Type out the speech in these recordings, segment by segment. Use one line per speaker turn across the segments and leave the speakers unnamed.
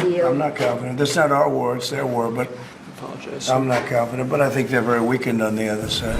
deal?
I'm not confident. That's not our war, it's their war, but
Apologize.
I'm not confident. But I think they're very weakened on the other side.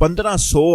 1500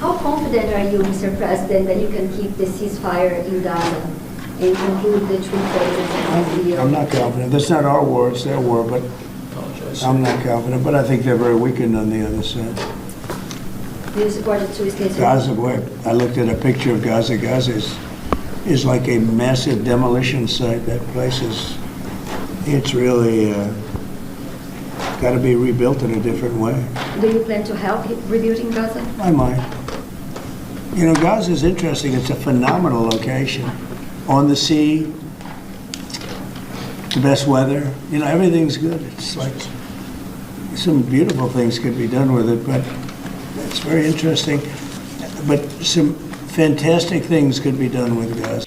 How confident are you, Mr. President, that you can keep the ceasefire in Gaza and conclude the truce deal?
I'm not confident. That's not our war, it's their war, but
Apologize.
I'm not confident. But I think they're very weakened on the other side.
Do you support the truce deal?
Gaza, what? I looked at a picture of Gaza. Gaza is like a massive demolition site. That place it's really got to be rebuilt in a different way.
Do you plan to help rebuilding Gaza?
I might. You know, Gaza is interesting. It's a phenomenal location. On the sea, the best weather. You know, everything's good. It's like some beautiful things could be done with it, but it's very interesting. But some fantastic things could be done with Gaza.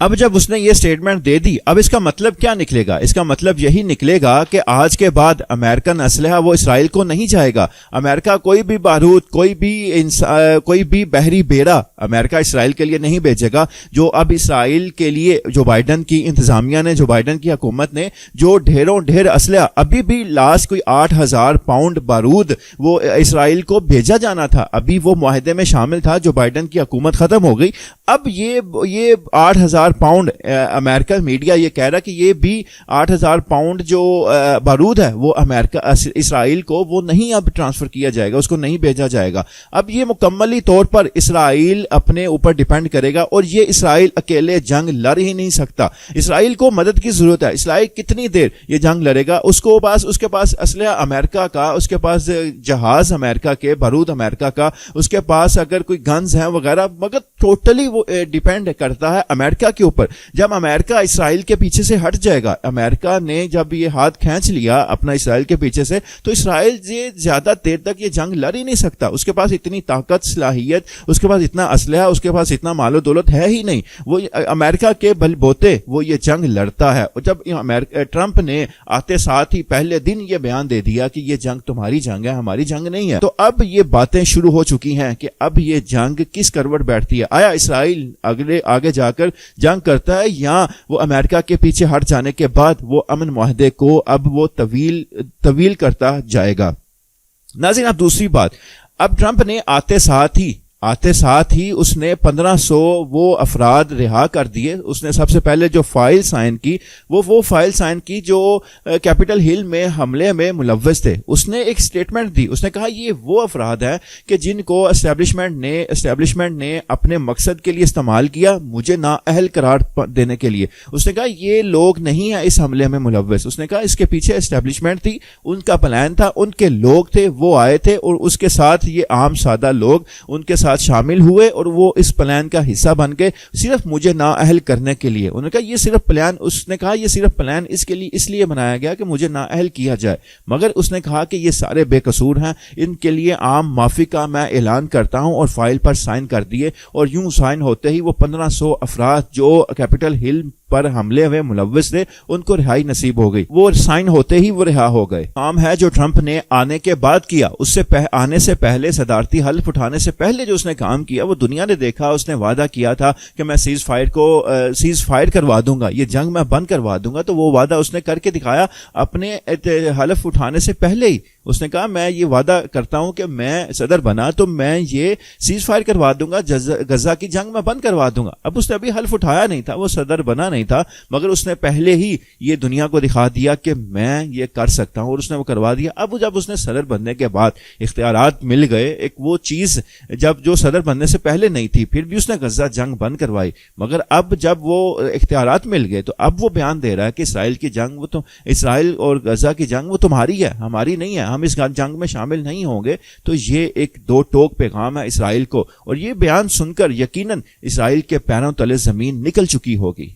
اب جب اس نے یہ statement دے دی، اب اس کا مطلب کیا نکلے گا؟ اس کا مطلب یہی نکلے گا کہ آج کے بعد امریکن اسلحہ وہ اسرائیل کو نہیں جائے گا. امریکہ کوئی بھی بارود، کوئی بھی بحری بیڑا امریکہ اسرائیل کے لیے نہیں بھیجے گا. جو اب اسرائیل کے لیے جو بائیڈن کی انتظامیہ نے، جو بائیڈن کی حکومت نے جو ڈھیر اسلحہ، ابھی بھی لاسٹ کوئی 8,000 پاؤنڈ بارود وہ اسرائیل کو بھیجا جانا تھا، ابھی وہ معاہدے میں شامل تھا. جو بائیڈن کی حکومت ختم ہو گئی، اب یہ 8,000 پاؤنڈ، امریکہ میڈیا یہ کہہ رہا کہ یہ بھی 8,000 پاؤنڈ جو بارود ہے وہ امریکہ اسرائیل کو وہ نہیں اب ٹرانسفر کیا جائے گا، اس کو نہیں بھیجا جائے گا. اب یہ مکملی طور پر اسرائیل اپنے اوپر ڈیپینڈ کرے گا، اور یہ اسرائیل اکیلے جنگ لڑ ہی نہیں سکتا. اسرائیل کو مدد کی ضرورت ہے. اسرائیل کتنی دیر یہ جنگ لڑے گا؟ اس کے پاس اسلحہ امریکہ کا، اس کے پاس جہاز امریکہ کے، بارود امریکہ کا، اس کے پاس اگر کوئی گنز ہیں وغیرہ، مگر ٹوٹلی وہ ڈیپینڈ کرتا ہے امریکہ کے اوپر. جب امریکہ اسرائیل کے پیچھے سے ہٹ جائے گا، امریکہ نے جب یہ ہاتھ کھینچ لیا اپنا اسرائیل کے پیچھے سے، تو اسرائیل زیادہ دیر تک یہ جنگ لڑ ہی نہیں سکتا. اس کے پاس اتنی طاقت، صلاحیت، اس کے پاس اتنا اسلحہ، اس کے پاس اتنا مال و دولت ہے ہی نہیں. وہ امریکہ کے بل بوتے وہ یہ جنگ لڑتا ہے. اور جب ٹرمپ نے آتے ساتھ ہی پہلے دن یہ بیان دے دیا کہ یہ جنگ تمہاری جنگ ہے، ہماری جنگ نہیں ہے، تو اب یہ باتیں شروع ہو چکی ہیں کہ اب یہ جنگ کس کروٹ بیٹھتی ہے. آیا اسرائیل آگے جا کر جنگ کرتا ہے، یا وہ امریکہ کے پیچھے ہٹ جانے کے بعد وہ امن معاہدے کو اب وہ طویل کرتا جائے گا. ناظرین، اب دوسری بات، اب ٹرمپ نے آتے ساتھ ہی اس نے 1500 وہ افراد رہا کر دیے. اس نے سب سے پہلے جو فائل سائن کی وہ فائل سائن کی جو کیپٹل ہل میں حملے میں ملوث تھے. اس نے ایک سٹیٹمنٹ دی. اس نے کہا یہ وہ افراد ہیں کہ جن کو اسٹیبلشمنٹ نے اپنے مقصد کے لیے استعمال کیا، مجھے نااہل قرار دینے کے لیے. اس نے کہا یہ لوگ نہیں ہیں اس حملے میں ملوث. اس نے کہا اس کے پیچھے اسٹیبلشمنٹ تھی، ان کا پلان تھا، ان کے لوگ تھے، وہ آئے تھے، اور اس کے ساتھ یہ عام سادہ لوگ ان کے ساتھ شامل ہوئے، اور وہ اس پلان کا حصہ بن گئے صرف مجھے نااہل کرنے کے لیے. انہوں نے کہا یہ صرف پلان، اس نے کہا یہ صرف پلان اس لیے بنایا گیا کہ مجھے نااہل کیا جائے. مگر اس نے کہا کہ یہ سارے بے قصور ہیں، ان کے لیے عام معافی کا میں اعلان کرتا ہوں، اور فائل پر سائن کر دیے. اور یوں سائن ہوتے ہی وہ 1500 افراد جو کیپٹل ہل پر حملے ہوئے ملوث تھے ان کو رہائی نصیب ہو گئی. وہ سائن ہوتے ہی وہ رہا ہو گئے. کام ہے جو ٹرمپ نے آنے کے بعد کیا، اس سے آنے سے پہلے، صدارتی حلف اٹھانے سے پہلے جو اس نے کام کیا وہ دنیا نے دیکھا. اس نے وعدہ کیا تھا کہ میں سیز فائر کروا دوں گا، یہ جنگ میں بند کروا دوں گا. تو وہ وعدہ اس نے کر کے دکھایا اپنے حلف اٹھانے سے پہلے ہی. اس نے کہا میں یہ وعدہ کرتا ہوں کہ میں صدر بنا تو میں یہ سیز فائر کروا دوں گا، غزہ کی جنگ میں بند کروا دوں گا. اب اس نے ابھی حلف اٹھایا نہیں تھا، وہ صدر بنا نہیں تھا، مگر اس نے پہلے ہی یہ دنیا کو دکھا دیا کہ میں یہ کر سکتا ہوں، اور اس نے وہ کروا دیا. اب جب اس نے صدر بننے کے بعد اختیارات مل گئے، ایک وہ چیز جو صدر بننے سے پہلے نہیں تھی، پھر بھی اس نے غزہ جنگ بند کروائی. مگر اب جب وہ اختیارات مل گئے تو اب وہ بیان دے رہا ہے کہ اسرائیل کی جنگ وہ تو اسرائیل اور غزہ کی جنگ وہ تمہاری ہے، ہماری نہیں ہے، ہم اس جنگ میں شامل نہیں ہوں گے. تو یہ ایک دو ٹوک پیغام ہے اسرائیل کو، اور یہ بیان سن کر یقیناً اسرائیل کے پیروں تلے زمین نکل چکی ہوگی.